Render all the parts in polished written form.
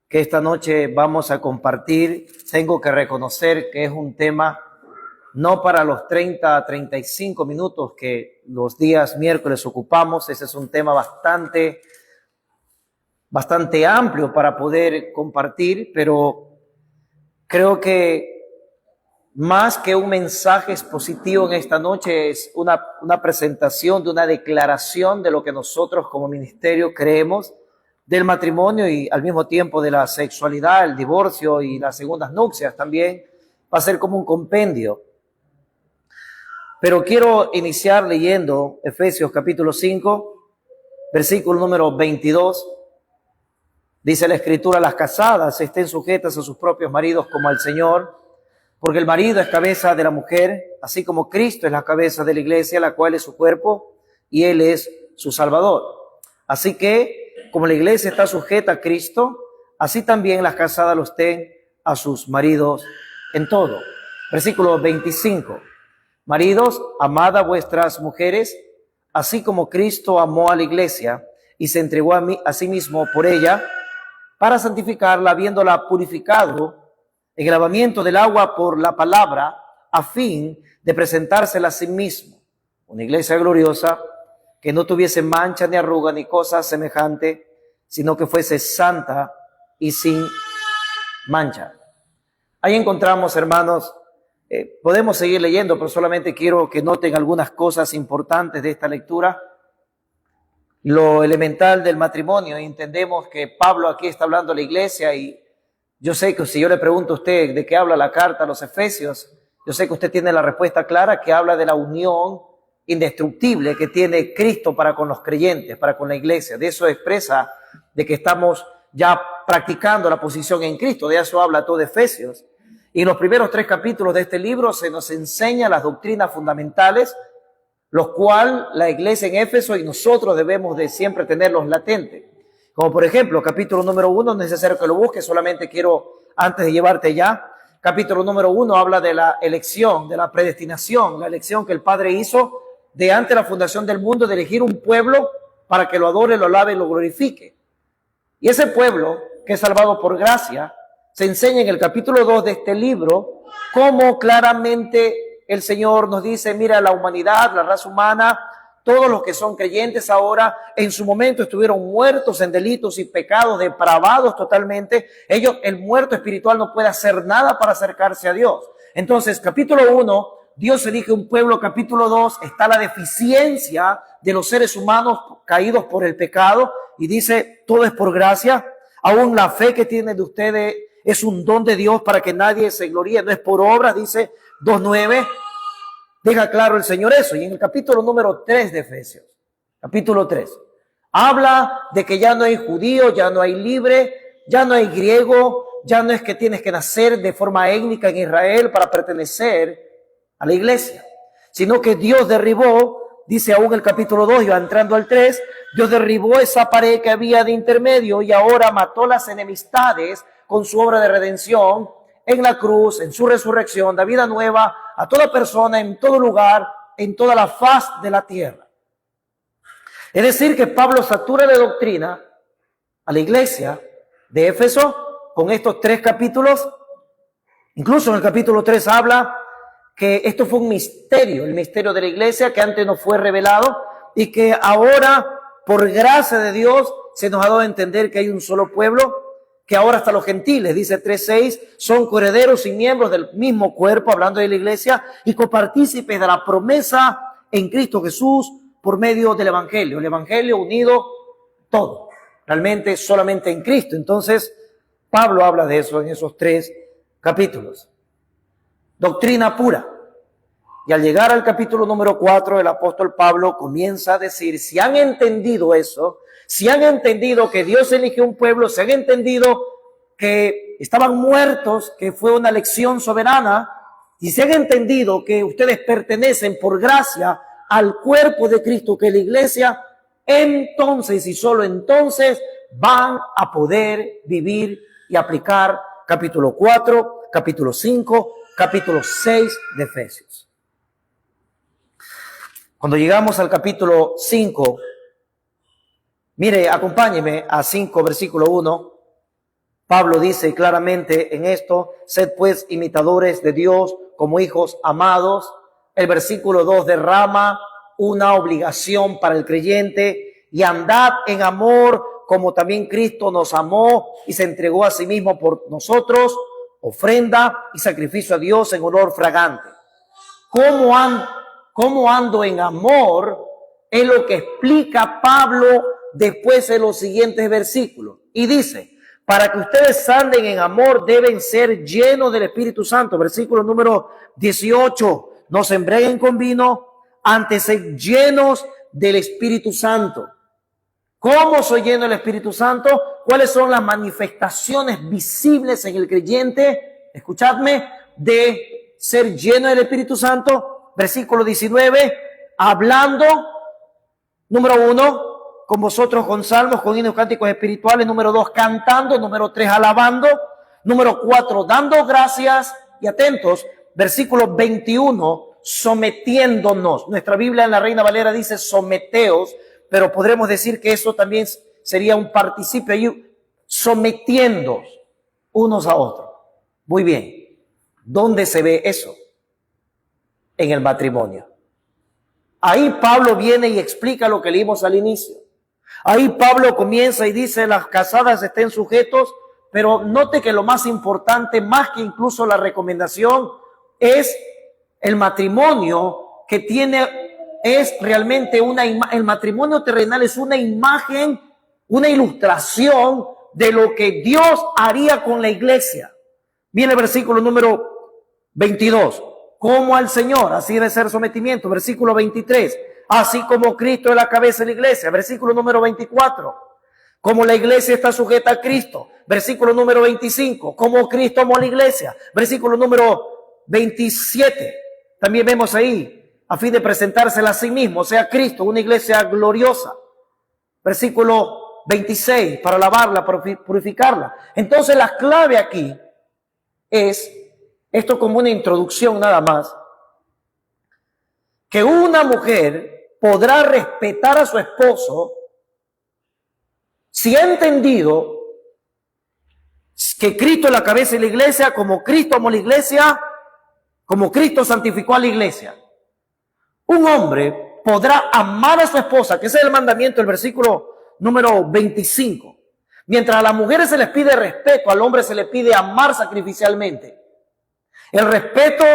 que esta noche vamos a compartir. Tengo que reconocer que es un tema no para los 30 a 35 minutos que los días miércoles ocupamos. Ese es un tema bastante amplio para poder compartir, pero creo que más que un mensaje expositivo en esta noche es una presentación de una declaración de lo que nosotros como ministerio creemos del matrimonio y al mismo tiempo de la sexualidad, el divorcio y las segundas nupcias también. Va a ser como un compendio. Pero quiero iniciar leyendo Efesios capítulo 5, versículo número 22. Dice la Escritura: las casadas estén sujetas a sus propios maridos como al Señor, porque el marido es cabeza de la mujer, así como Cristo es la cabeza de la iglesia, la cual es su cuerpo, y Él es su Salvador. Así que, como la iglesia está sujeta a Cristo, así también las casadas lo estén a sus maridos en todo. Versículo 25. Maridos, amad a vuestras mujeres, así como Cristo amó a la iglesia y se entregó a sí mismo por ella, para santificarla, habiéndola purificado en el lavamiento del agua por la palabra, a fin de presentársela a sí mismo, una iglesia gloriosa, que no tuviese mancha ni arruga ni cosa semejante, sino que fuese santa y sin mancha. Ahí encontramos, hermanos, podemos seguir leyendo, pero solamente quiero que noten algunas cosas importantes de esta lectura. Lo elemental del matrimonio. Entendemos que Pablo aquí está hablando a la iglesia, y yo sé que si yo le pregunto a usted de qué habla la carta a los Efesios, yo sé que usted tiene la respuesta clara, que habla de la unión indestructible que tiene Cristo para con los creyentes, para con la iglesia. De eso expresa de que estamos ya practicando la posición en Cristo. De eso habla todo Efesios. Y en los primeros 3 capítulos de este libro se nos enseña las doctrinas fundamentales, los cuales la iglesia en Éfeso y nosotros debemos de siempre tenerlos latentes. Como por ejemplo, capítulo número 1, no es necesario que lo busques, solamente quiero, antes de llevarte ya, capítulo número 1 habla de la elección, de la predestinación, la elección que el Padre hizo de antes de la fundación del mundo, de elegir un pueblo para que lo adore, lo alabe y lo glorifique. Y ese pueblo, que es salvado por gracia, se enseña en el capítulo 2 de este libro, cómo claramente el Señor nos dice: mira, la humanidad, la raza humana, todos los que son creyentes ahora, en su momento estuvieron muertos en delitos y pecados, depravados totalmente. Ellos, el muerto espiritual, no puede hacer nada para acercarse a Dios. Entonces, capítulo 1, Dios elige un pueblo. Capítulo 2, está la deficiencia de los seres humanos caídos por el pecado, y dice: todo es por gracia. Aún la fe que tienen de ustedes es un don de Dios para que nadie se gloríe, no es por obras, dice 2:9. Deja claro el Señor eso. Y en el capítulo número 3 de Efesios, capítulo 3, habla de que ya no hay judío, ya no hay libre, ya no hay griego, ya no es que tienes que nacer de forma étnica en Israel para pertenecer a la iglesia, sino que Dios derribó, dice aún el capítulo 2, y va entrando al 3, Dios derribó esa pared que había de intermedio y ahora mató las enemistades con su obra de redención en la cruz, en su resurrección, da vida nueva a toda persona, en todo lugar, en toda la faz de la tierra. Es decir, que Pablo satura de doctrina a la iglesia de Éfeso con estos 3 capítulos. Incluso en el capítulo 3 habla que esto fue un misterio, el misterio de la iglesia, que antes no fue revelado y que ahora, por gracia de Dios, se nos ha dado a entender que hay un solo pueblo, que ahora hasta los gentiles, dice 3:6, son coherederos y miembros del mismo cuerpo, hablando de la iglesia, y copartícipes de la promesa en Cristo Jesús por medio del Evangelio. El Evangelio unido todo, realmente solamente en Cristo. Entonces, Pablo habla de eso en esos 3 capítulos. Doctrina pura. Y al llegar al capítulo número 4, el apóstol Pablo comienza a decir: si han entendido eso, si han entendido que Dios eligió un pueblo, si han entendido que estaban muertos, que fue una elección soberana, y si han entendido que ustedes pertenecen por gracia al cuerpo de Cristo, que es la iglesia, entonces y solo entonces van a poder vivir y aplicar capítulo 4, capítulo 5, capítulo 6 de Efesios. Cuando llegamos al capítulo 5, mire, acompáñeme a 5, versículo 1. Pablo dice claramente en esto: sed pues imitadores de Dios como hijos amados. El versículo 2 derrama una obligación para el creyente: y andad en amor como también Cristo nos amó y se entregó a sí mismo por nosotros, ofrenda y sacrificio a Dios en olor fragante. ¿Cómo ando en amor? Es lo que explica Pablo después en los siguientes versículos. Y dice: para que ustedes anden en amor deben ser llenos del Espíritu Santo. Versículo número 18. No se embriaguen con vino, antes ser llenos del Espíritu Santo. ¿Cómo soy lleno del Espíritu Santo? ¿Cuáles son las manifestaciones visibles en el creyente? Escuchadme, de ser lleno del Espíritu Santo. Versículo 19, hablando, número 1, con vosotros con salmos, con himnos, cánticos espirituales. Número 2, cantando. Número 3, alabando. Número 4, dando gracias. Y atentos, versículo 21, sometiéndonos. Nuestra Biblia en la Reina Valera dice someteos, pero podremos decir que eso también sería un participio ahí, sometiendo unos a otros. Muy bien. ¿Dónde se ve eso? En el matrimonio. Ahí Pablo viene y explica lo que leímos al inicio. Ahí Pablo comienza y dice: las casadas estén sujetos, pero note que lo más importante, más que incluso la recomendación, es el matrimonio que es realmente el matrimonio terrenal es una imagen, una ilustración de lo que Dios haría con la iglesia. Viene el versículo número 22. Como al Señor, así debe ser sometimiento. Versículo 23. Así como Cristo es la cabeza de la iglesia. Versículo número 24. Como la iglesia está sujeta a Cristo. Versículo número 25. Como Cristo amó a la iglesia. Versículo número 27. También vemos ahí: a fin de presentársela a sí mismo, o sea, Cristo, una iglesia gloriosa. Versículo 26, para alabarla, para purificarla. Entonces la clave aquí es, esto como una introducción nada más, que una mujer podrá respetar a su esposo si ha entendido que Cristo es la cabeza de la iglesia, como Cristo amó la iglesia, como Cristo santificó a la iglesia. Un hombre podrá amar a su esposa, que ese es el mandamiento, el versículo número 25. Mientras a las mujeres se les pide respeto, al hombre se le pide amar sacrificialmente. El respeto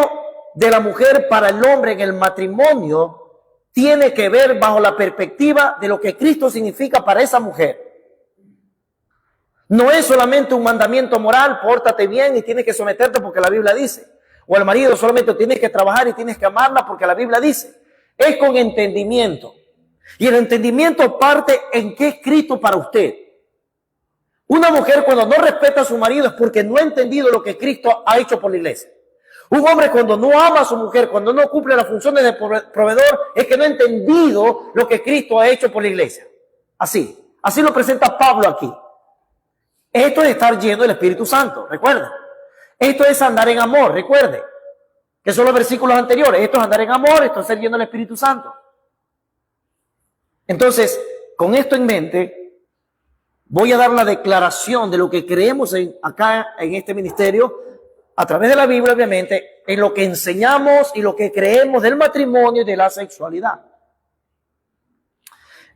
de la mujer para el hombre en el matrimonio tiene que ver bajo la perspectiva de lo que Cristo significa para esa mujer. No es solamente un mandamiento moral: pórtate bien y tienes que someterte porque la Biblia dice. O al marido solamente tienes que trabajar y tienes que amarla porque la Biblia dice. Es con entendimiento. Y el entendimiento parte en qué es Cristo para usted. Una mujer cuando no respeta a su marido es porque no ha entendido lo que Cristo ha hecho por la iglesia. Un hombre cuando no ama a su mujer, cuando no cumple las funciones de proveedor, es que no ha entendido lo que Cristo ha hecho por la iglesia. Así lo presenta Pablo aquí. Esto es estar lleno del Espíritu Santo, recuerda. Esto es andar en amor, recuerde. Que son los versículos anteriores. Esto es andar en amor, esto es ser lleno del Espíritu Santo. Entonces, con esto en mente, voy a dar la declaración de lo que creemos acá en este ministerio, a través de la Biblia, obviamente, en lo que enseñamos y lo que creemos del matrimonio y de la sexualidad.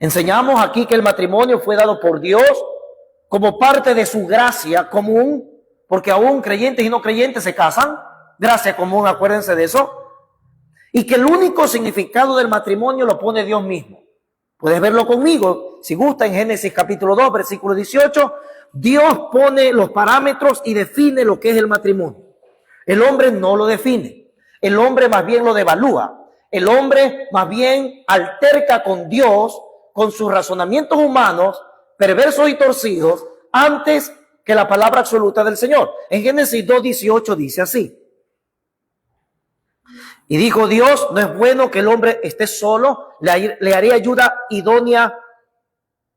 Enseñamos aquí que el matrimonio fue dado por Dios como parte de su gracia común, porque aún creyentes y no creyentes se casan. Gracia común, acuérdense de eso. Y que el único significado del matrimonio lo pone Dios mismo. Puedes verlo conmigo, si gusta, en Génesis capítulo 2, versículo 18. Dios pone los parámetros y define lo que es el matrimonio. El hombre no lo define. El hombre más bien lo devalúa. El hombre más bien alterca con Dios, con sus razonamientos humanos, perversos y torcidos, antes que la palabra absoluta del Señor. En Génesis 2:18 dice así: y dijo Dios, no es bueno que el hombre esté solo, le haré ayuda idónea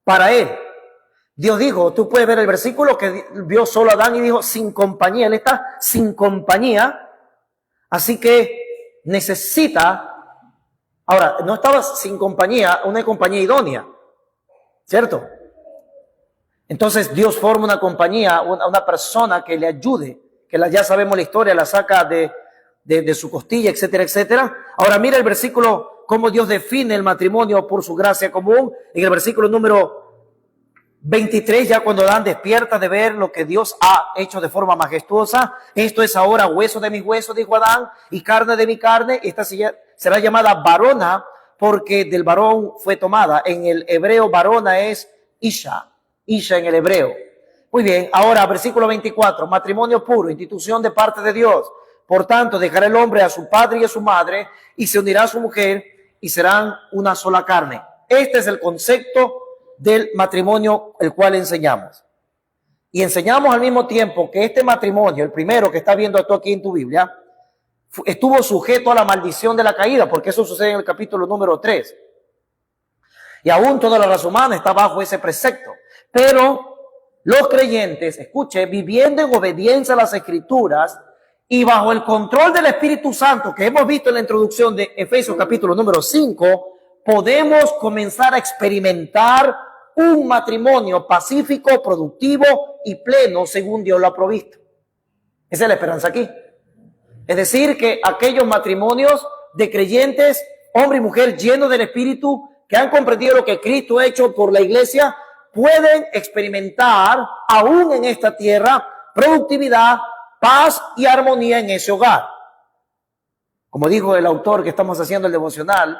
para él. Dios dijo, tú puedes ver el versículo que vio solo a Adán y dijo sin compañía. Él está sin compañía, así que necesita. Ahora, no estaba sin compañía, una compañía idónea, ¿cierto? Entonces Dios forma una compañía, una persona que le ayude, ya sabemos la historia, la saca de su costilla, etcétera, etcétera. Ahora mira el versículo, cómo Dios define el matrimonio por su gracia común. En el versículo número 23, ya cuando Adán despierta de ver lo que Dios ha hecho de forma majestuosa. Esto es ahora hueso de mis huesos, dijo Adán, y carne de mi carne. Esta será llamada varona, porque del varón fue tomada. En el hebreo varona es Isha en el hebreo. Muy bien, ahora versículo 24, matrimonio puro, institución de parte de Dios. Por tanto, dejará el hombre a su padre y a su madre, y se unirá a su mujer, y serán una sola carne. Este es el concepto del matrimonio, el cual enseñamos. Y enseñamos al mismo tiempo que este matrimonio, el primero que está viendo tú aquí en tu Biblia, estuvo sujeto a la maldición de la caída, porque eso sucede en el capítulo número 3. Y aún toda la raza humana está bajo ese precepto. Pero los creyentes, escuche, viviendo en obediencia a las Escrituras y bajo el control del Espíritu Santo, que hemos visto en la introducción de Efesios capítulo número 5, podemos comenzar a experimentar un matrimonio pacífico, productivo y pleno según Dios lo ha provisto. Esa es la esperanza aquí. Es decir, que aquellos matrimonios de creyentes, hombre y mujer llenos del Espíritu, que han comprendido lo que Cristo ha hecho por la iglesia, pueden experimentar aún en esta tierra productividad, paz y armonía en ese hogar. Como dijo el autor que estamos haciendo el devocional,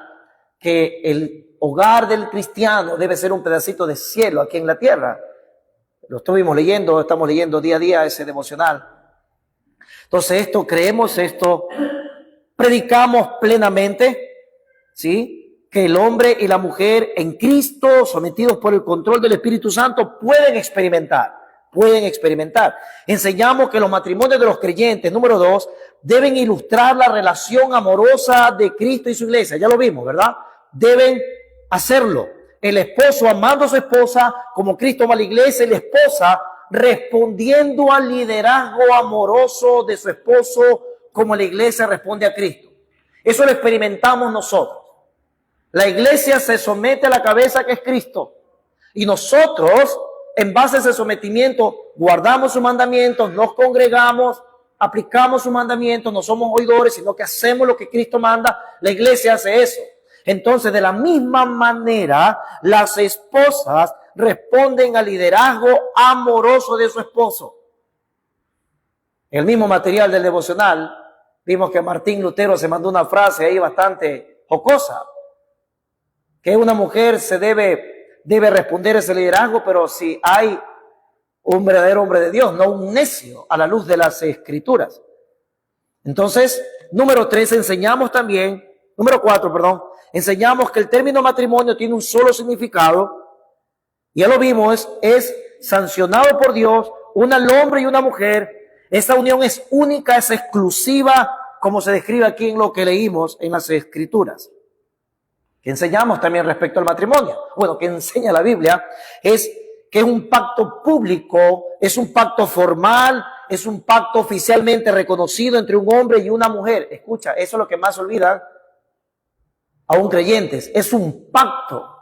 que el hogar del cristiano debe ser un pedacito de cielo aquí en la tierra. Lo estamos leyendo día a día ese devocional. Entonces creemos esto, predicamos plenamente, ¿sí? Que el hombre y la mujer en Cristo, sometidos por el control del Espíritu Santo, pueden experimentar. Enseñamos que los matrimonios de los creyentes, número 2, deben ilustrar la relación amorosa de Cristo y su iglesia. Ya lo vimos, ¿verdad? Deben hacerlo. El esposo amando a su esposa como Cristo ama a la iglesia, y la esposa respondiendo al liderazgo amoroso de su esposo como la iglesia responde a Cristo. Eso lo experimentamos nosotros. La iglesia se somete a la cabeza que es Cristo. Y nosotros, en base a ese sometimiento, guardamos sus mandamientos, nos congregamos, aplicamos sus mandamientos, no somos oidores, sino que hacemos lo que Cristo manda. La iglesia hace eso. Entonces, de la misma manera, las esposas responden al liderazgo amoroso de su esposo. En el mismo material del devocional, vimos que Martín Lutero se mandó una frase ahí bastante jocosa, que una mujer se debe responder ese liderazgo, pero si hay un verdadero hombre de Dios, no un necio, a la luz de las Escrituras. Entonces, número 4, enseñamos que el término matrimonio tiene un solo significado. Ya lo vimos, es sancionado por Dios, un hombre y una mujer. Esta unión es única, es exclusiva, como se describe aquí en lo que leímos en las Escrituras. Que enseñamos también respecto al matrimonio. Bueno, que enseña la Biblia es que es un pacto público, es un pacto formal, es un pacto oficialmente reconocido entre un hombre y una mujer. Escucha, eso es lo que más olvidan aún creyentes. Es un pacto.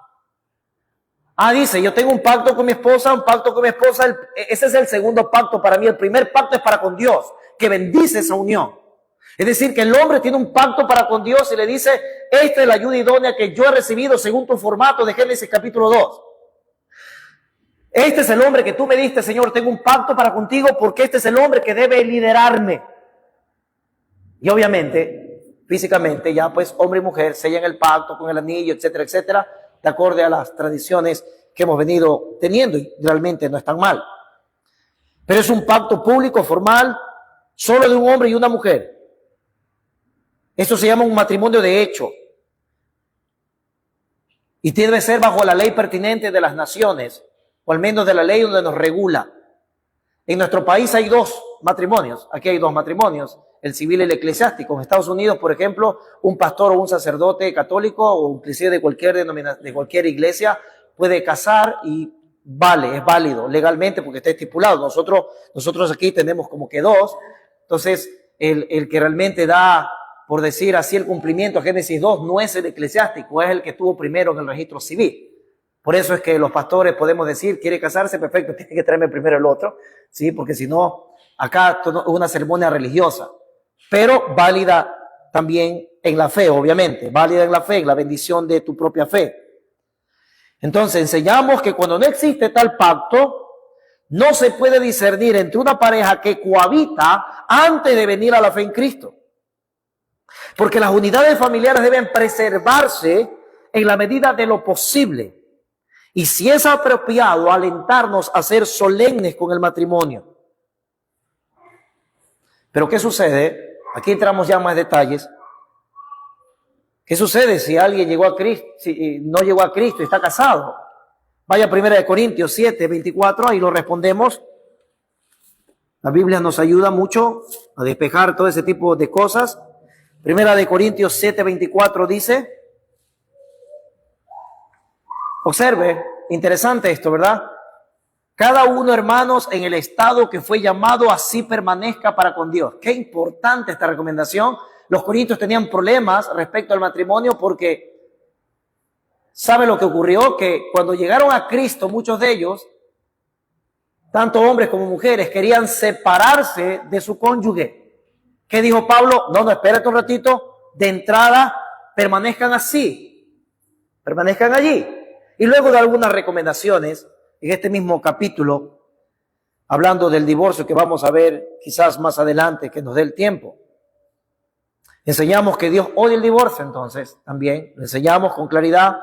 Dice, yo tengo un pacto con mi esposa, Ese es el segundo pacto para mí. El primer pacto es para con Dios, que bendice esa unión. Es decir, que el hombre tiene un pacto para con Dios y le dice, esta es la ayuda idónea que yo he recibido según tu formato de Génesis capítulo 2. Este es el hombre que tú me diste, Señor, tengo un pacto para contigo porque este es el hombre que debe liderarme. Y obviamente, físicamente, ya pues hombre y mujer sellan el pacto con el anillo, etcétera, etcétera, de acuerdo a las tradiciones que hemos venido teniendo, y realmente no es tan mal. Pero es un pacto público, formal, solo de un hombre y una mujer. Esto se llama un matrimonio de hecho. Y debe ser bajo la ley pertinente de las naciones, o al menos de la ley donde nos regula. En nuestro país hay 2 matrimonios. Aquí hay 2 matrimonios, el civil y el eclesiástico. En Estados Unidos, por ejemplo, un pastor o un sacerdote católico o inclusive de cualquier iglesia puede casar y es válido legalmente porque está estipulado. Nosotros aquí tenemos como que 2. Entonces, el que realmente da, por decir así, el cumplimiento a Génesis 2 no es el eclesiástico, es el que estuvo primero en el registro civil. Por eso es que los pastores podemos decir, quiere casarse, perfecto, tiene que traerme primero el otro, ¿sí? Porque si no, acá es una ceremonia religiosa, pero válida también en la fe, obviamente, válida en la fe, en la bendición de tu propia fe. Entonces enseñamos que cuando no existe tal pacto, no se puede discernir entre una pareja que cohabita antes de venir a la fe en Cristo. Porque las unidades familiares deben preservarse en la medida de lo posible. Y si es apropiado, alentarnos a ser solemnes con el matrimonio. Pero ¿qué sucede? Aquí entramos ya en más detalles. ¿Qué sucede si alguien llegó a Cristo, si no llegó a Cristo y está casado? Vaya a 1 Corintios 7, 24, ahí lo respondemos. La Biblia nos ayuda mucho a despejar todo ese tipo de cosas. 1 Corintios 7, 24 dice, observe, interesante esto, ¿verdad? Cada uno, hermanos, en el estado que fue llamado, así permanezca para con Dios. Qué importante esta recomendación. Los corintios tenían problemas respecto al matrimonio porque, ¿sabe lo que ocurrió? Que cuando llegaron a Cristo, muchos de ellos, tanto hombres como mujeres, querían separarse de su cónyuge. ¿Qué dijo Pablo? No, espérate un ratito. De entrada, permanezcan así. Permanezcan allí. Y luego de algunas recomendaciones, en este mismo capítulo, hablando del divorcio que vamos a ver quizás más adelante, que nos dé el tiempo. Enseñamos que Dios odia el divorcio, entonces, también. Lo enseñamos con claridad.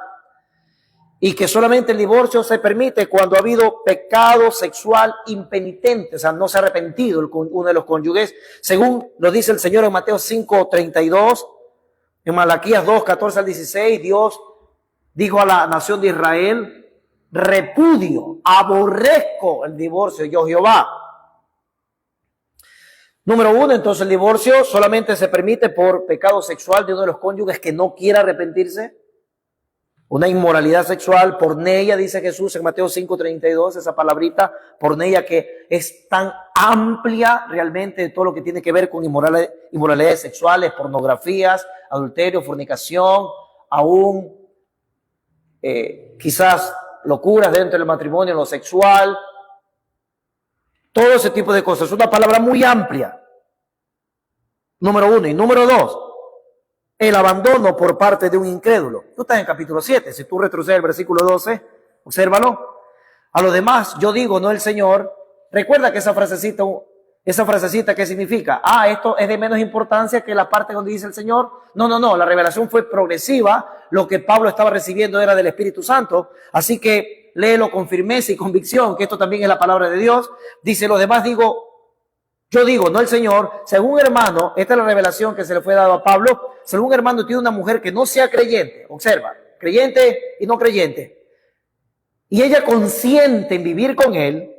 Y que solamente el divorcio se permite cuando ha habido pecado sexual impenitente, o sea, no se ha arrepentido uno de los cónyuges, según lo dice el Señor en Mateo 5:32, en Malaquías 2:14 al 16, Dios dijo a la nación de Israel, repudio, aborrezco el divorcio, yo Jehová. Número 1, entonces el divorcio solamente se permite por pecado sexual de uno de los cónyuges que no quiera arrepentirse. Una inmoralidad sexual, porneia, dice Jesús en Mateo 5:32, esa palabrita, porneia, que es tan amplia realmente de todo lo que tiene que ver con inmoralidades sexuales, pornografías, adulterio, fornicación, aún quizás locuras dentro del matrimonio, en lo sexual, todo ese tipo de cosas. Es una palabra muy amplia. Número 1. Y número 2, el abandono por parte de un incrédulo. Tú estás en capítulo 7. Si tú retrocedes el versículo 12, obsérvalo. A lo demás, yo digo, no el Señor. Recuerda que esa frasecita, ¿qué significa? Esto es de menos importancia que la parte donde dice el Señor. No. La revelación fue progresiva. Lo que Pablo estaba recibiendo era del Espíritu Santo. Así que léelo con firmeza y convicción, que esto también es la palabra de Dios. Dice, los demás yo digo, no el Señor. Según hermano, esta es la revelación que se le fue dado a Pablo. Según hermano tiene una mujer que no sea creyente. Observa, creyente y no creyente. Y ella consiente en vivir con él.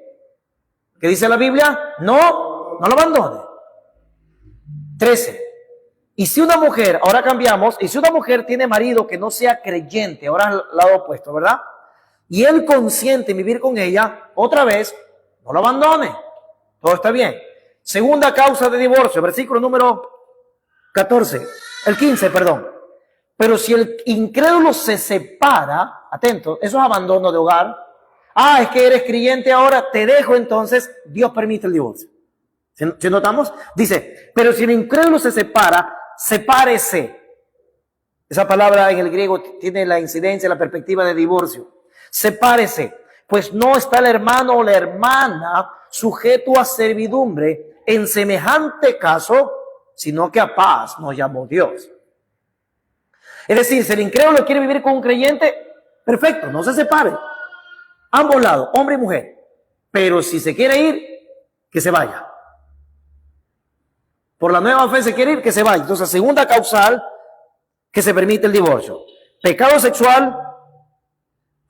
¿Qué dice la Biblia? No lo abandone. 13. Y si una mujer, ahora cambiamos, y si una mujer tiene marido que no sea creyente, ahora es el lado opuesto, ¿verdad? Y él consiente en vivir con ella, otra vez, no lo abandone. Todo está bien. Segunda causa de divorcio, versículo número 15, perdón. Pero si el incrédulo se separa, atento, eso es abandono de hogar. Es que eres creyente ahora, te dejo entonces, Dios permite el divorcio. ¿Sí notamos? Dice, pero si el incrédulo se separa, sepárese. Esa palabra en el griego tiene la incidencia, la perspectiva de divorcio. Sepárese, pues no está el hermano o la hermana sujeto a servidumbre en semejante caso, sino que a paz nos llamó Dios. Es decir, si el incrédulo quiere vivir con un creyente, perfecto, no se separe. Ambos lados, hombre y mujer. Pero si se quiere ir, que se vaya. Por la nueva fe se quiere ir, que se vaya. Entonces, segunda causal que se permite el divorcio. Pecado sexual,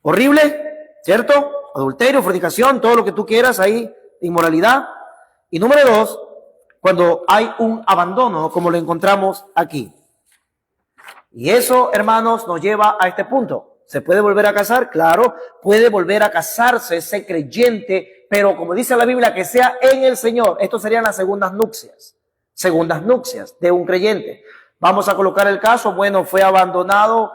horrible, ¿cierto? Adulterio, fornicación, todo lo que tú quieras ahí, inmoralidad. Y número 2, cuando hay un abandono, como lo encontramos aquí. Y eso, hermanos, nos lleva a este punto. ¿Se puede volver a casar? Claro, puede volver a casarse ese creyente, pero como dice la Biblia, que sea en el Señor. Esto serían las segundas nupcias de un creyente. Vamos a colocar el caso, bueno, fue abandonado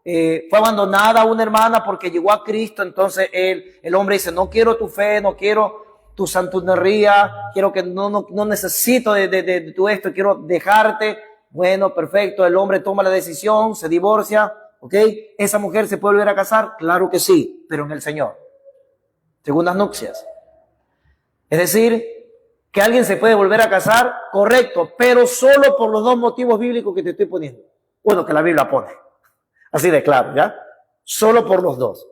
fue abandonada una hermana porque llegó a Cristo, entonces el hombre dice, no quiero tu fe, no quiero tu santurrería, quiero que no necesito de tu esto, quiero dejarte. Bueno, perfecto, el hombre toma la decisión, se divorcia, ¿ok? ¿Esa mujer se puede volver a casar? Claro que sí, pero en el Señor. Segundas nupcias. Es decir, que alguien se puede volver a casar, correcto, pero solo por los dos motivos bíblicos que te estoy poniendo. Bueno, que la Biblia pone. Así de claro, ¿ya? Solo por los dos.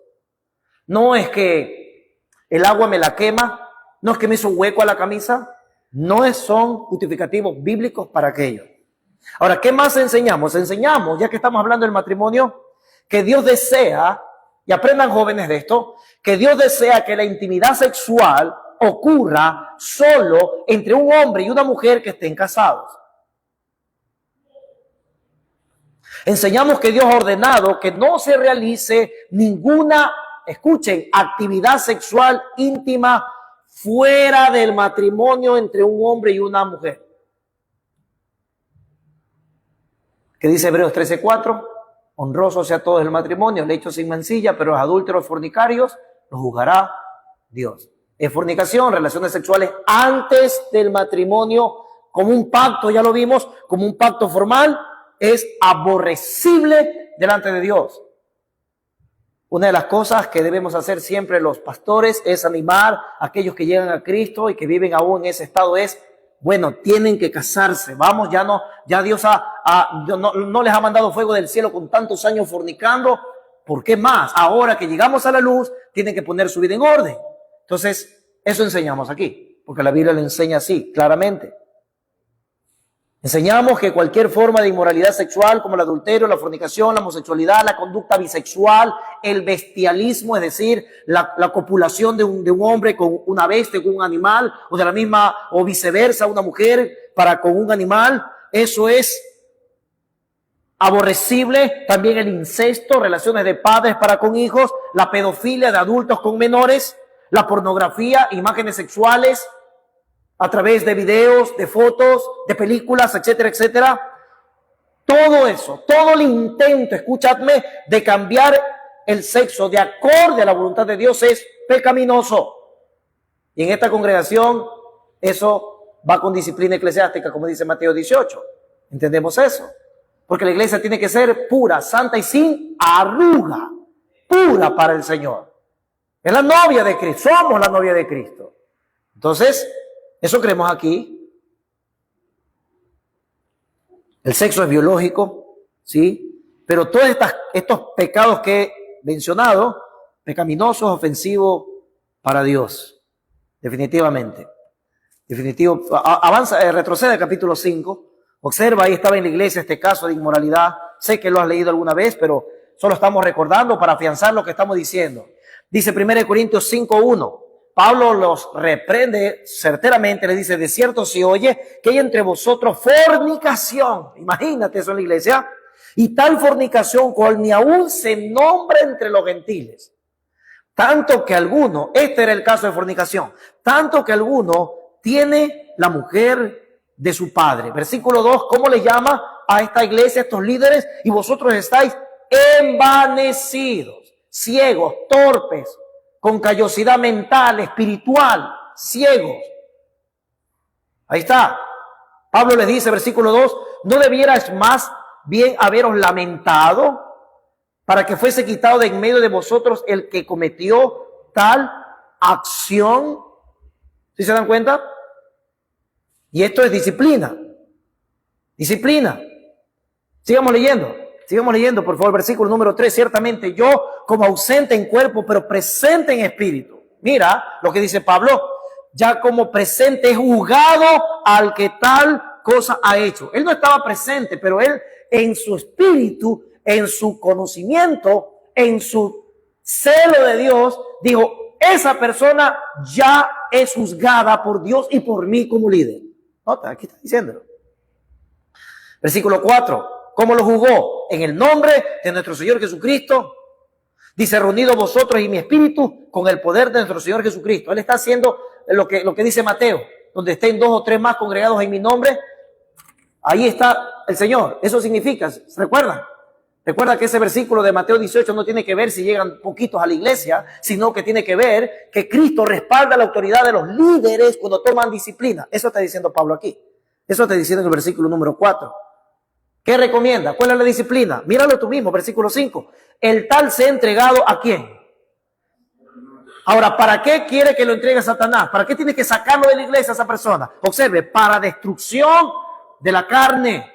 No es que el agua me la quema, no es que me hizo un hueco a la camisa, no son justificativos bíblicos para aquello. Ahora, ¿qué más enseñamos? Enseñamos, ya que estamos hablando del matrimonio, que Dios desea, y aprendan jóvenes de esto, que Dios desea que la intimidad sexual ocurra solo entre un hombre y una mujer que estén casados. Enseñamos que Dios ha ordenado que no se realice ninguna, escuchen, actividad sexual íntima fuera del matrimonio entre un hombre y una mujer. ¿Qué dice Hebreos 13:4? Honroso sea todo el matrimonio, el hecho sin mancilla, pero los adúlteros fornicarios los juzgará Dios. Es fornicación, relaciones sexuales antes del matrimonio, como un pacto, ya lo vimos, como un pacto formal, es aborrecible delante de Dios. Una de las cosas que debemos hacer siempre los pastores es animar a aquellos que llegan a Cristo y que viven aún en ese estado, es, bueno, tienen que casarse. Vamos, ya Dios no les ha mandado fuego del cielo con tantos años fornicando. ¿Por qué más? Ahora que llegamos a la luz, tienen que poner su vida en orden. Entonces, eso enseñamos aquí, porque la Biblia lo enseña así, claramente. Enseñamos que cualquier forma de inmoralidad sexual, como el adulterio, la fornicación, la homosexualidad, la conducta bisexual, el bestialismo, es decir, la copulación de un hombre con una bestia, con un animal, o de la misma, o viceversa, una mujer con un animal, eso es aborrecible. También el incesto, relaciones de padres para con hijos, la pedofilia de adultos con menores, la pornografía, imágenes sexuales, a través de videos, de fotos, de películas, etcétera, etcétera. Todo eso, todo el intento, escúchame, de cambiar el sexo de acorde a la voluntad de Dios es pecaminoso. Y en esta congregación eso va con disciplina eclesiástica, como dice Mateo 18. ¿Entendemos eso? Porque la iglesia tiene que ser pura, santa y sin arruga, pura para el Señor. Es la novia de Cristo, somos la novia de Cristo. Entonces, eso creemos aquí. El sexo es biológico, ¿sí? Pero todos estos pecados que he mencionado, pecaminosos, ofensivos para Dios. Definitivamente. Definitivo. Avanza, retrocede al capítulo 5. Observa, ahí estaba en la iglesia este caso de inmoralidad. Sé que lo has leído alguna vez, pero solo estamos recordando para afianzar lo que estamos diciendo. Dice 1 Corintios 5:1. Pablo los reprende certeramente, le dice, de cierto se oye que hay entre vosotros fornicación. Imagínate eso en la iglesia. Y tal fornicación cual ni aún se nombra entre los gentiles. Tanto que alguno, este era el caso de fornicación, tanto que alguno tiene la mujer de su padre. Versículo 2, ¿cómo le llama a esta iglesia, a estos líderes? Y vosotros estáis envanecidos, ciegos, torpes, con callosidad mental, espiritual, ciegos. Ahí está. Pablo les dice, versículo 2, ¿no debierais más bien haberos lamentado para que fuese quitado de en medio de vosotros el que cometió tal acción? ¿Sí se dan cuenta? Y esto es disciplina. Disciplina. Sigamos leyendo, por favor, versículo número 3. Ciertamente yo, como ausente en cuerpo, pero presente en espíritu. Mira lo que dice Pablo. Ya como presente he juzgado al que tal cosa ha hecho. Él no estaba presente, pero él en su espíritu, en su conocimiento, en su celo de Dios, dijo, esa persona ya es juzgada por Dios y por mí como líder. Nota, aquí está diciéndolo. Versículo 4. ¿Cómo lo juzgó? En el nombre de nuestro Señor Jesucristo. Dice, reunido vosotros y mi espíritu con el poder de nuestro Señor Jesucristo. Él está haciendo lo que dice Mateo, donde estén 2 o 3 más congregados en mi nombre. Ahí está el Señor. Eso significa, ¿se recuerdan? Recuerda que ese versículo de Mateo 18 no tiene que ver si llegan poquitos a la iglesia, sino que tiene que ver que Cristo respalda la autoridad de los líderes cuando toman disciplina. Eso está diciendo Pablo aquí. Eso está diciendo en el versículo número 4. ¿Qué recomienda? ¿Cuál es la disciplina? Míralo tú mismo, versículo 5. El tal se ha entregado ¿a quién? Ahora, ¿para qué quiere que lo entregue a Satanás? ¿Para qué tiene que sacarlo de la iglesia a esa persona? Observe, para destrucción de la carne.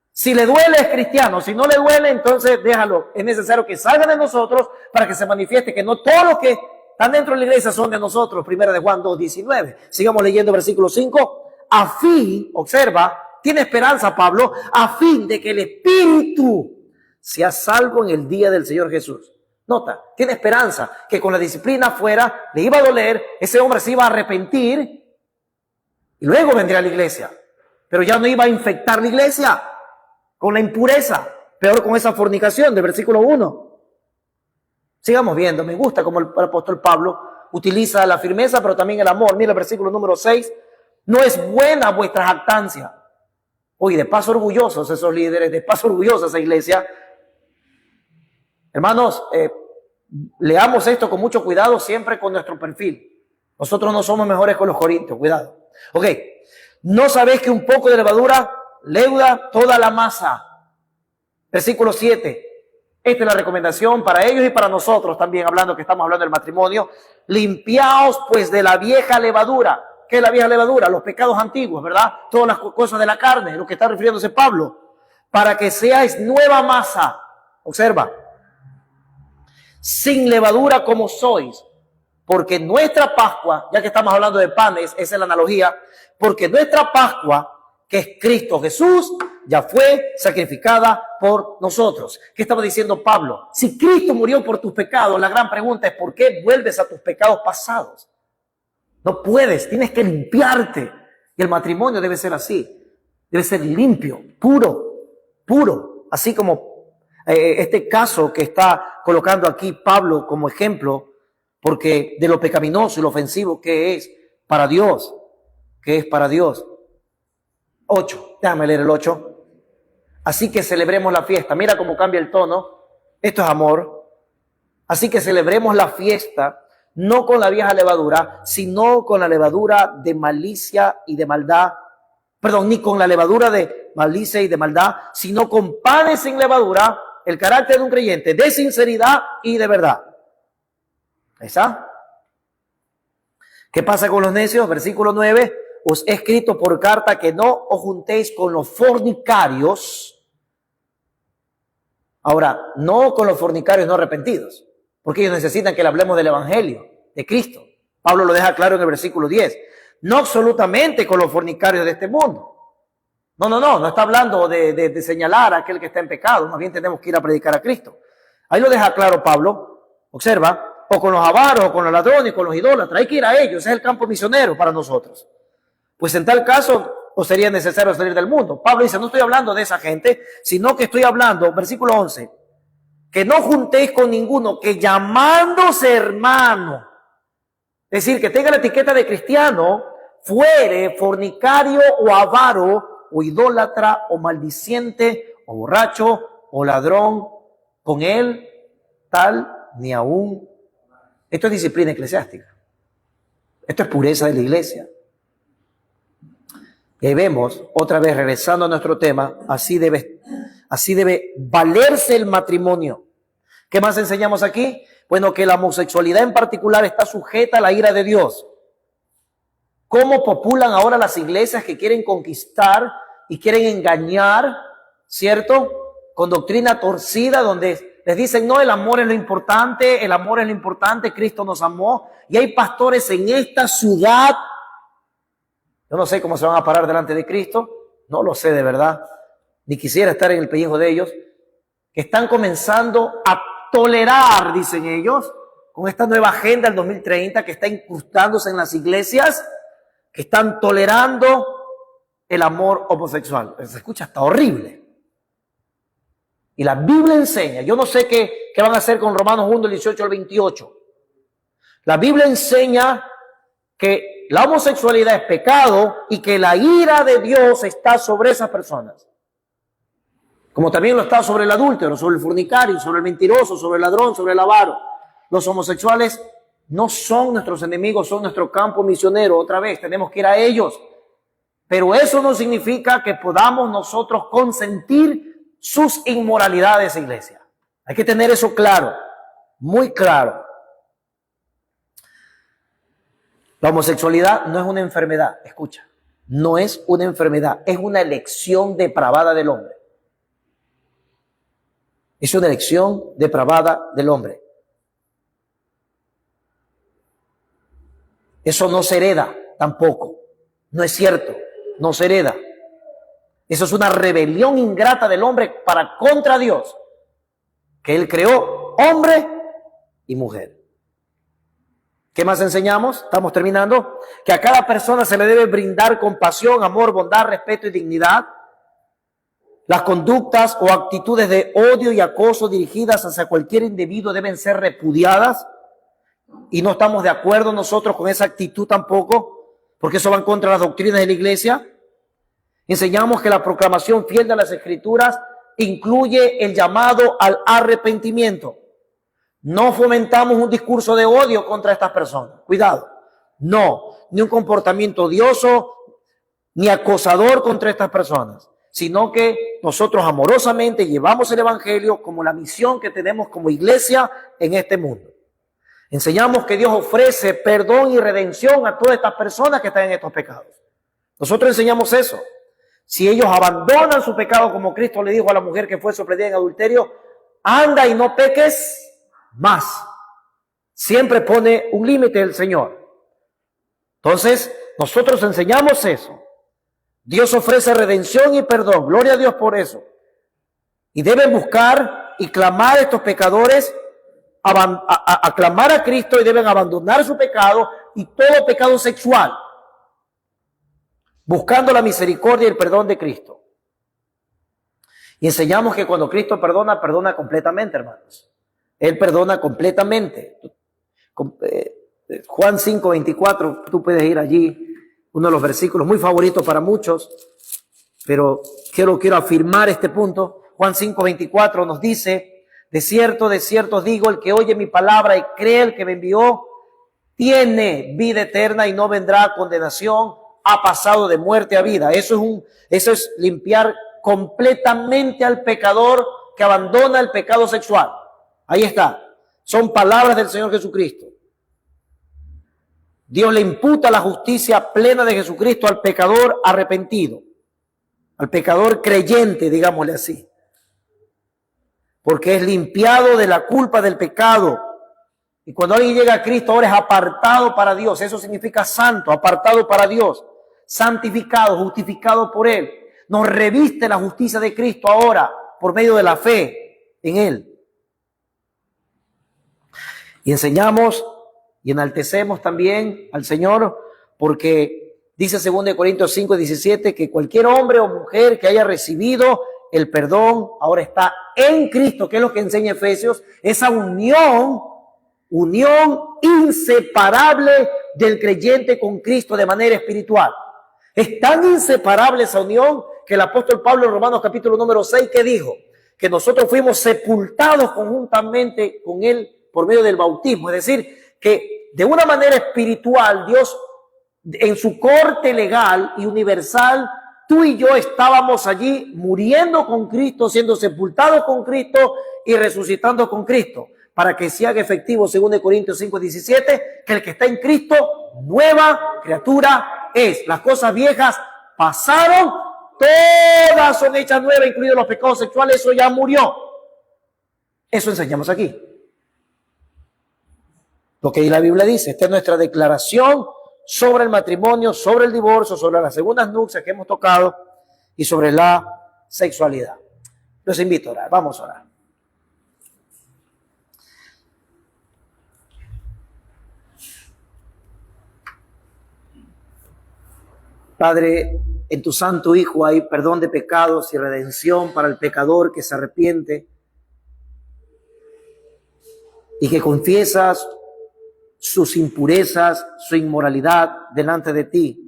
Si le duele es cristiano, si no le duele, entonces déjalo. Es necesario que salga de nosotros para que se manifieste que no todos los que están dentro de la iglesia son de nosotros. Primera de Juan 2:19. Sigamos leyendo versículo 5. A fin, observa, tiene esperanza Pablo, a fin de que el Espíritu sea salvo en el día del Señor Jesús. Nota, tiene esperanza que con la disciplina fuera, le iba a doler, ese hombre se iba a arrepentir y luego vendría a la iglesia. Pero ya no iba a infectar la iglesia con la impureza, peor con esa fornicación del versículo 1. Sigamos viendo, me gusta como el apóstol Pablo utiliza la firmeza, pero también el amor. Mira el versículo número 6. No es buena vuestra jactancia. Oye, de paso orgullosos esos líderes, de paso orgullosa esa iglesia. Hermanos, leamos esto con mucho cuidado, siempre con nuestro perfil. Nosotros no somos mejores con los corintios, cuidado. Ok, ¿no sabéis que un poco de levadura leuda toda la masa? Versículo 7. Esta es la recomendación para ellos y para nosotros también, hablando que estamos hablando del matrimonio. Limpiaos pues de la vieja levadura. ¿Qué es la vieja levadura? Los pecados antiguos, ¿verdad? Todas las cosas de la carne, lo que está refiriéndose Pablo. Para que seáis nueva masa. Observa. Sin levadura como sois. Porque nuestra Pascua, ya que estamos hablando de panes, esa es la analogía, porque nuestra Pascua, que es Cristo Jesús, ya fue sacrificada por nosotros. ¿Qué estaba diciendo Pablo? Si Cristo murió por tus pecados, la gran pregunta es ¿por qué vuelves a tus pecados pasados? No puedes, tienes que limpiarte. Y el matrimonio debe ser así. Debe ser limpio, puro, puro. Así como este caso que está colocando aquí Pablo como ejemplo, porque de lo pecaminoso y lo ofensivo que es para Dios, que es para Dios. 8, déjame leer el 8. Así que celebremos la fiesta. Mira cómo cambia el tono. Esto es amor. Así que celebremos la fiesta, no con la vieja levadura, sino con la levadura de malicia y de maldad. Perdón, ni con la levadura de malicia y de maldad, sino con panes sin levadura, el carácter de un creyente, de sinceridad y de verdad. ¿Ahí está? ¿Qué pasa con los necios? Versículo 9. Os he escrito por carta que no os juntéis con los fornicarios. Ahora, no con los fornicarios no arrepentidos, porque ellos necesitan que le hablemos del evangelio, de Cristo. Pablo lo deja claro en el versículo 10. No absolutamente con los fornicarios de este mundo. No está hablando de señalar a aquel que está en pecado. Más bien tenemos que ir a predicar a Cristo. Ahí lo deja claro Pablo. Observa. O con los avaros, o con los ladrones, con los idólatras. Hay que ir a ellos. Ese es el campo misionero para nosotros. Pues en tal caso, o sería necesario salir del mundo. Pablo dice, no estoy hablando de esa gente, sino que estoy hablando, versículo 11, que no juntéis con ninguno que llamándose hermano, es decir, que tenga la etiqueta de cristiano, fuere fornicario o avaro, o idólatra, o maldiciente, o borracho, o ladrón, con él tal ni aún. Esto es disciplina eclesiástica. Esto es pureza de la iglesia. Y vemos, otra vez regresando a nuestro tema, así debe valerse el matrimonio. ¿Qué más enseñamos aquí? Bueno, que la homosexualidad en particular está sujeta a la ira de Dios. ¿Cómo populan ahora las iglesias que quieren conquistar y quieren engañar, cierto? Con doctrina torcida, donde les dicen, no, el amor es lo importante, Cristo nos amó. Y hay pastores en esta ciudad. Yo no sé cómo se van a parar delante de Cristo, no lo sé de verdad, ni quisiera estar en el pellejo de ellos, que están comenzando a tolerar, dicen ellos, con esta nueva agenda del 2030 que está incrustándose en las iglesias, que están tolerando el amor homosexual. Se escucha hasta horrible. Y la Biblia enseña, yo no sé qué van a hacer con Romanos 1, del 18 al 28. La Biblia enseña que la homosexualidad es pecado y que la ira de Dios está sobre esas personas. Como también lo está sobre el adúltero, sobre el fornicario, sobre el mentiroso, sobre el ladrón, sobre el avaro. Los homosexuales no son nuestros enemigos, son nuestro campo misionero. Otra vez, tenemos que ir a ellos. Pero eso no significa que podamos nosotros consentir sus inmoralidades, iglesia. Hay que tener eso claro, muy claro. La homosexualidad no es una enfermedad, escucha, no es una enfermedad, es una elección depravada del hombre. Es una elección depravada del hombre. Eso no se hereda tampoco, no es cierto, no se hereda. Eso es una rebelión ingrata del hombre para contra Dios, que Él creó hombre y mujer. ¿Qué más enseñamos? Estamos terminando. Que a cada persona se le debe brindar compasión, amor, bondad, respeto y dignidad. Las conductas o actitudes de odio y acoso dirigidas hacia cualquier individuo deben ser repudiadas. Y no estamos de acuerdo nosotros con esa actitud tampoco, porque eso va en contra de las doctrinas de la iglesia. Enseñamos que la proclamación fiel de las Escrituras incluye el llamado al arrepentimiento. No fomentamos un discurso de odio contra estas personas. Cuidado. No, ni un comportamiento odioso, ni acosador contra estas personas, sino que nosotros amorosamente llevamos el evangelio como la misión que tenemos como iglesia en este mundo. Enseñamos que Dios ofrece perdón y redención a todas estas personas que están en estos pecados. Nosotros enseñamos eso. Si ellos abandonan su pecado, como Cristo le dijo a la mujer que fue sorprendida en adulterio, anda y no peques más. Siempre pone un límite el Señor. Entonces, nosotros enseñamos eso. Dios ofrece redención y perdón. Gloria a Dios por eso. Y deben buscar y clamar a estos pecadores, a clamar a Cristo, y deben abandonar su pecado y todo pecado sexual, buscando la misericordia y el perdón de Cristo. Y enseñamos que cuando Cristo perdona, perdona completamente, hermanos. Él perdona completamente. Juan 5:24, tú puedes ir allí, uno de los versículos muy favoritos para muchos, pero quiero afirmar este punto. Juan 5:24 nos dice: de cierto os digo, el que oye mi palabra y cree el que me envió, tiene vida eterna y no vendrá a condenación, ha pasado de muerte a vida. Eso es limpiar completamente al pecador que abandona el pecado sexual. Ahí está. Son palabras del Señor Jesucristo. Dios le imputa la justicia plena de Jesucristo al pecador arrepentido, al pecador creyente, digámosle así, porque es limpiado de la culpa del pecado. Y cuando alguien llega a Cristo, ahora es apartado para Dios. Eso significa santo, apartado para Dios, santificado, justificado por Él. Nos reviste la justicia de Cristo ahora por medio de la fe en Él. Y enseñamos y enaltecemos también al Señor, porque dice 2 Corintios 5:17 que cualquier hombre o mujer que haya recibido el perdón ahora está en Cristo, que es lo que enseña Efesios, esa unión inseparable del creyente con Cristo de manera espiritual. Es tan inseparable esa unión que el apóstol Pablo en Romanos capítulo número 6, que dijo que nosotros fuimos sepultados conjuntamente con Él por medio del bautismo. Es decir, que de una manera espiritual Dios, en su corte legal y universal, tú y yo estábamos allí muriendo con Cristo, siendo sepultados con Cristo y resucitando con Cristo, para que se haga efectivo, 2 Corintios 5:17, que el que está en Cristo, nueva criatura es. Las cosas viejas pasaron, todas son hechas nuevas, incluidos los pecados sexuales. Eso ya murió. Eso enseñamos aquí. Lo que la Biblia dice, esta es nuestra declaración sobre el matrimonio, sobre el divorcio, sobre las segundas nupcias que hemos tocado y sobre la sexualidad. Los invito a orar. Vamos a orar. Padre, en tu Santo Hijo hay perdón de pecados y redención para el pecador que se arrepiente y que confiesas sus impurezas, su inmoralidad delante de ti.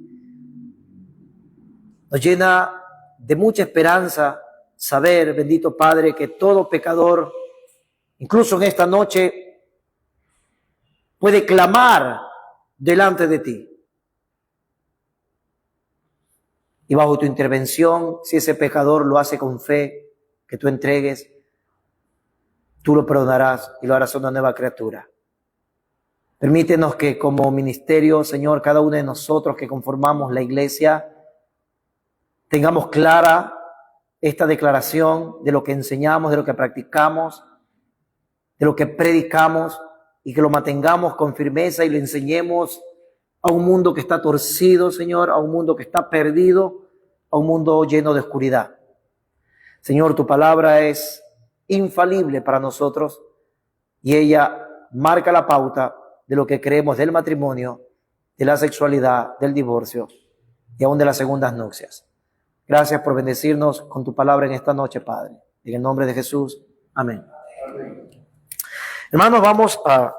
Nos llena de mucha esperanza saber, bendito Padre, que todo pecador, incluso en esta noche, puede clamar delante de ti. Y bajo tu intervención, si ese pecador lo hace con fe, que tú entregues, tú lo perdonarás y lo harás una nueva criatura. Permítenos que como ministerio, Señor, cada uno de nosotros que conformamos la iglesia, tengamos clara esta declaración de lo que enseñamos, de lo que practicamos, de lo que predicamos, y que lo mantengamos con firmeza y lo enseñemos a un mundo que está torcido, Señor, a un mundo que está perdido, a un mundo lleno de oscuridad. Señor, tu palabra es infalible para nosotros y ella marca la pauta de lo que creemos del matrimonio, de la sexualidad, del divorcio y aún de las segundas nupcias. Gracias por bendecirnos con tu palabra en esta noche, Padre. En el nombre de Jesús. Amén. Hermanos, vamos a